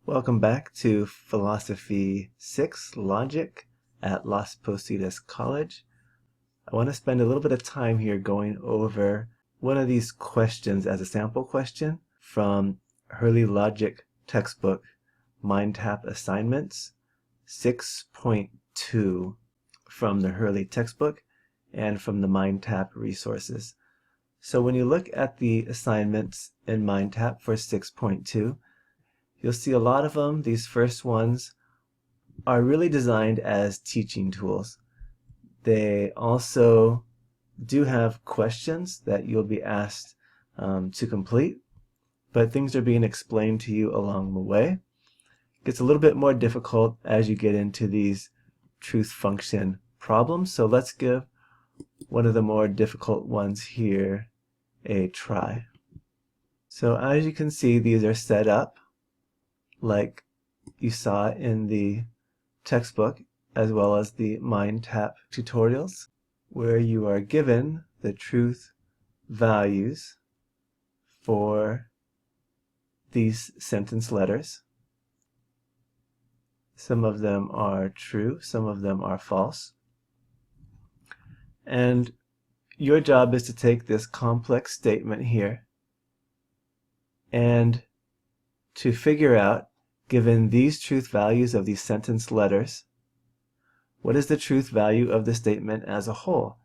Welcome back to Philosophy 6, Logic at Las Positas College. I want to spend a little bit of time here going over one of these questions as a sample question from Hurley Logic textbook, Mindtap Assignments 6.2 from the Hurley textbook and from the Mindtap resources. So when you look at the assignments in Mindtap for 6.2, you'll see a lot of them. These first ones are really designed as teaching tools. They also do have questions that you'll be asked to complete, but things are being explained to you along the way. It gets a little bit more difficult as you get into these truth function problems, so let's give one of the more difficult ones here a try. So as you can see, these are set up like you saw in the textbook as well as the Mindtap tutorials, where you are given the truth values for these sentence letters. Some of them are true, some of them are false. And your job is to take this complex statement here and to figure out, given these truth values of these sentence letters, what is the truth value of the statement as a whole?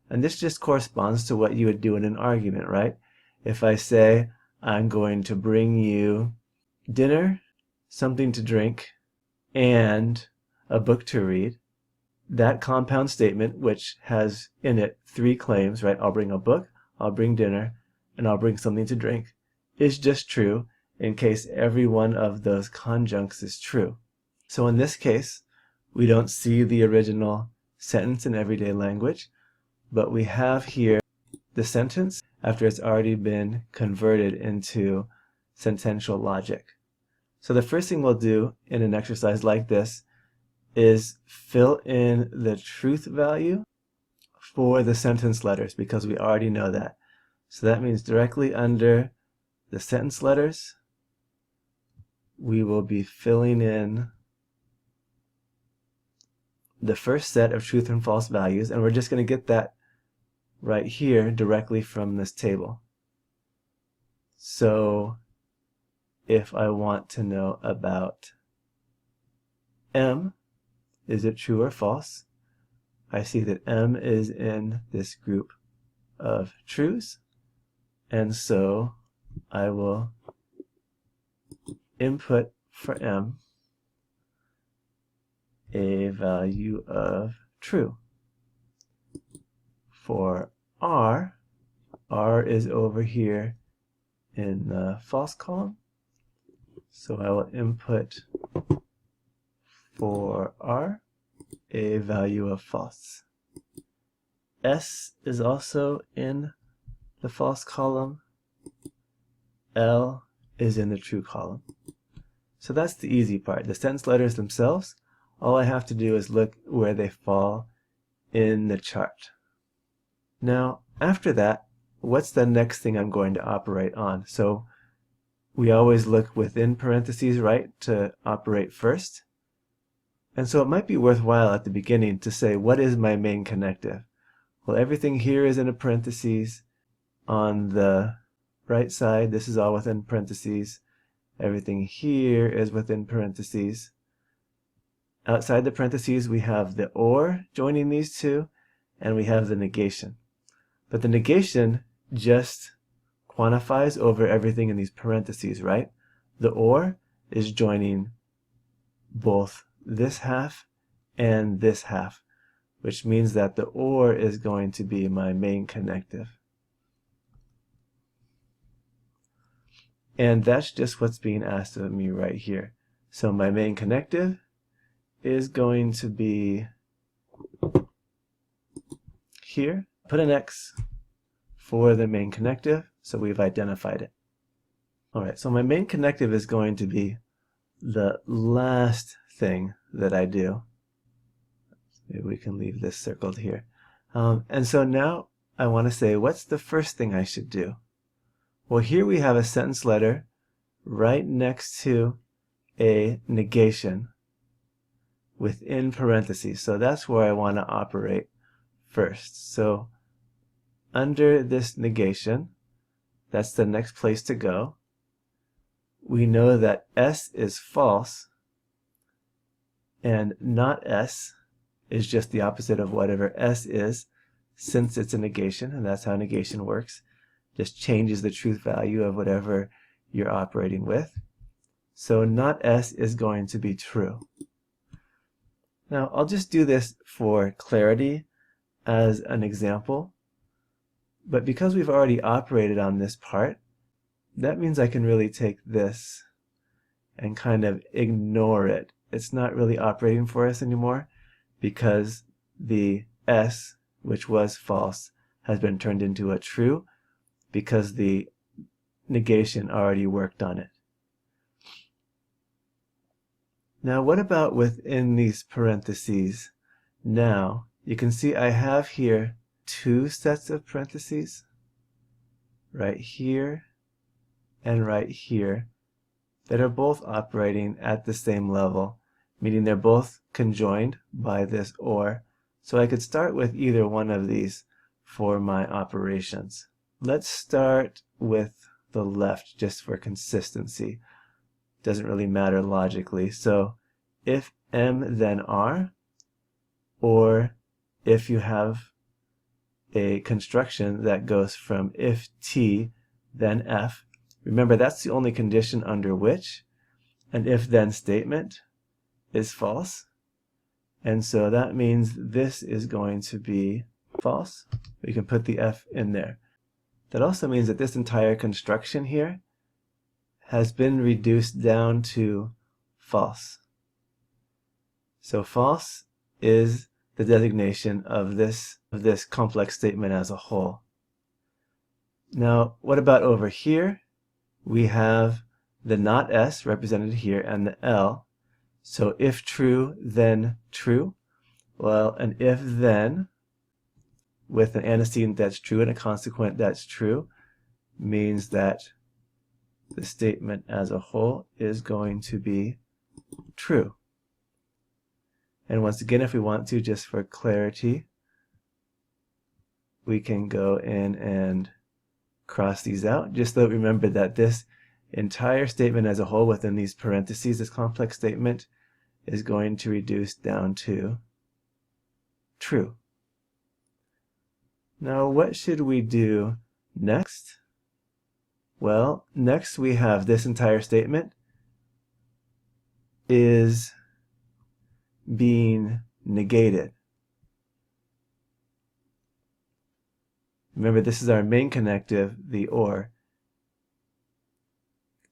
And this just corresponds to what you would do in an argument, right? If I say, I'm going to bring you dinner, something to drink, and a book to read, that compound statement, which has in it three claims, right? I'll bring a book, I'll bring dinner, and I'll bring something to drink, is just true in case every one of those conjuncts is true. So in this case, we don't see the original sentence in everyday language, but we have here the sentence after it's already been converted into sentential logic. So the first thing we'll do in an exercise like this is fill in the truth value for the sentence letters, because we already know that. So that means directly under the sentence letters, we will be filling in the first set of truth and false values, and we're just going to get that right here directly from this table. So if I want to know about M, is it true or false? I see that M is in this group of truths, and so I will input for M a value of true. For R is over here in the false column, so I will input for R a value of false. S is also in the false column. L is in the true column. So that's the easy part. The sentence letters themselves, all I have to do is look where they fall in the chart. Now, after that, what's the next thing I'm going to operate on? So we always look within parentheses, right, to operate first. And so it might be worthwhile at the beginning to say, what is my main connective? Well, everything here is in a parentheses. On the right side, this is all within parentheses. Everything here is within parentheses. Outside the parentheses, we have the or joining these two, and we have the negation. But the negation just quantifies over everything in these parentheses, right? The or is joining both this half and this half, which means that the or is going to be my main connective. And that's just what's being asked of me right here. So my main connective is going to be here. Put an X for the main connective, so we've identified it. Alright, so my main connective is going to be the last thing that I do. Maybe we can leave this circled here. And so now I want to say, what's the first thing I should do? Well, here we have a sentence letter right next to a negation within parentheses. So that's where I want to operate first. So under this negation, that's the next place to go. We know that S is false, and not S is just the opposite of whatever S is, since it's a negation, and that's how negation works. Just changes the truth value of whatever you're operating with. So not S is going to be true. Now I'll just do this for clarity as an example, but because we've already operated on this part, that means I can really take this and kind of ignore it. It's not really operating for us anymore because the S, which was false, has been turned into a true because the negation already worked on it. Now what about within these parentheses? Now you can see I have here two sets of parentheses, right here and right here, that are both operating at the same level, meaning they're both conjoined by this or. So I could start with either one of these for my operations. Let's start with the left just for consistency. Doesn't really matter logically. So if M then R, or if you have a construction that goes from if T then F, remember that's the only condition under which an if then statement is false. And so that means this is going to be false. We can put the F in there. That also means that this entire construction here has been reduced down to false. So false is the designation of this complex statement as a whole. Now, what about over here? We have the not S represented here and the L. So if true, then true. Well, an if then with an antecedent that's true and a consequent that's true means that the statement as a whole is going to be true. And once again, if we want to, just for clarity, we can go in and cross these out, just so remember that this entire statement as a whole within these parentheses, this complex statement, is going to reduce down to true. Now, what should we do next? Well, next we have this entire statement is being negated. Remember, this is our main connective, the or.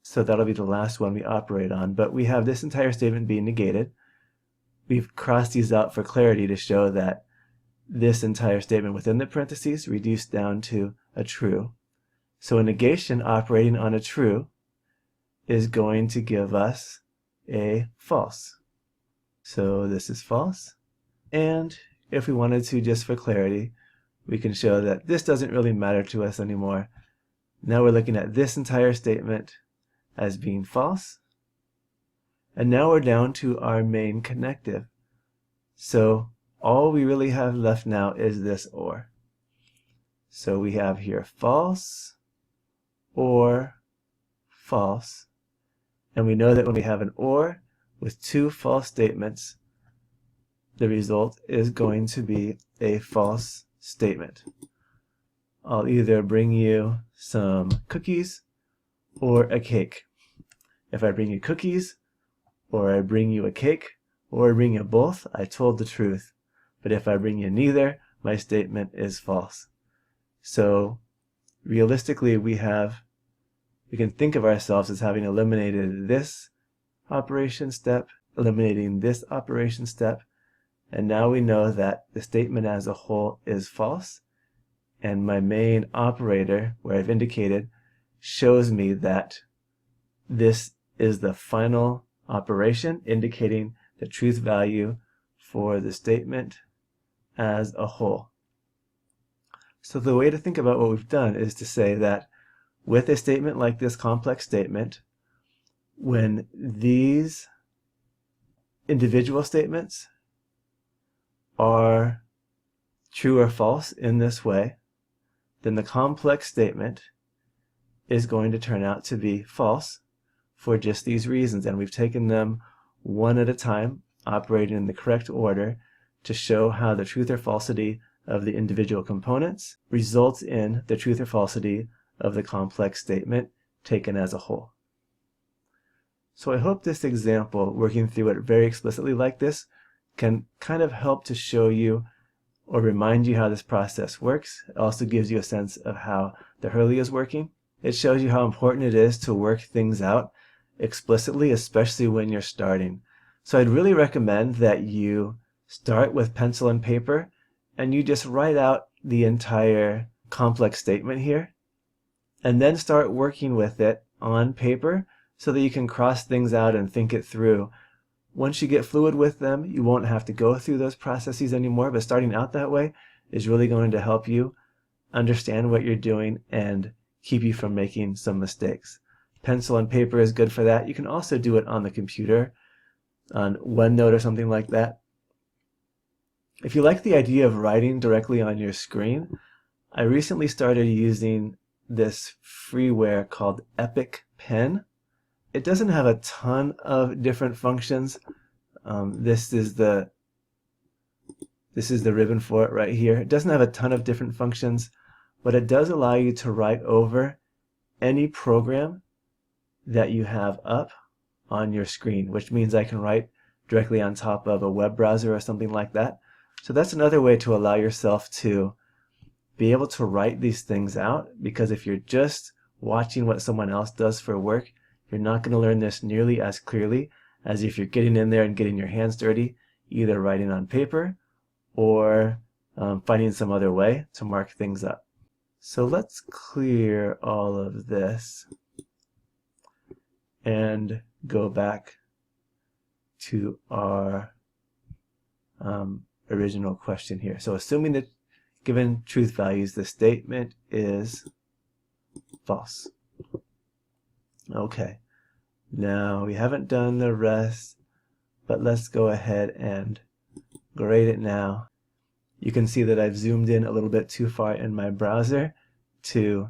So that'll be the last one we operate on. But we have this entire statement being negated. We've crossed these out for clarity to show that this entire statement within the parentheses reduced down to a true. So a negation operating on a true is going to give us a false. So this is false. And if we wanted to, just for clarity, we can show that this doesn't really matter to us anymore. Now we're looking at this entire statement as being false. And now we're down to our main connective. So all we really have left now is this or. So we have here false or false. And we know that when we have an or with two false statements, the result is going to be a false statement. I'll either bring you some cookies or a cake. If I bring you cookies, or I bring you a cake, or I bring you both, I told the truth. But if I bring you neither, my statement is false. So realistically, we can think of ourselves as having eliminated this operation step, eliminating this operation step, and now we know that the statement as a whole is false, and my main operator, where I've indicated, shows me that this is the final operation, indicating the truth value for the statement as a whole. So the way to think about what we've done is to say that with a statement like this complex statement, when these individual statements are true or false in this way, then the complex statement is going to turn out to be false for just these reasons. And we've taken them one at a time, operating in the correct order, to show how the truth or falsity of the individual components results in the truth or falsity of the complex statement taken as a whole. So I hope this example, working through it very explicitly like this, can kind of help to show you or remind you how this process works. It also gives you a sense of how the Hurley is working. It shows you how important it is to work things out explicitly, especially when you're starting. So I'd really recommend that you start with pencil and paper and you just write out the entire complex statement here, and then start working with it on paper so that you can cross things out and think it through. Once you get fluid with them, you won't have to go through those processes anymore, but starting out that way is really going to help you understand what you're doing and keep you from making some mistakes. Pencil and paper is good for that. You can also do it on the computer, on OneNote or something like that. If you like the idea of writing directly on your screen, I recently started using this freeware called Epic Pen. It doesn't have a ton of different functions. This is the ribbon for it right here. It doesn't have a ton of different functions, but it does allow you to write over any program that you have up on your screen, which means I can write directly on top of a web browser or something like that. So that's another way to allow yourself to be able to write these things out, because if you're just watching what someone else does for work, you're not going to learn this nearly as clearly as if you're getting in there and getting your hands dirty, either writing on paper or finding some other way to mark things up. So let's clear all of this and go back to our original question here. So assuming that given truth values, the statement is false. Okay, now we haven't done the rest, but let's go ahead and grade it now. You can see that I've zoomed in a little bit too far in my browser to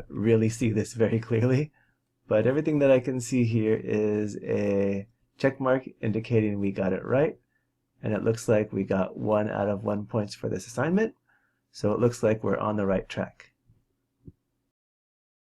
really see this very clearly, but everything that I can see here is a check mark indicating we got it right, and it looks like we got 1 out of 1 points for this assignment, so it looks like we're on the right track.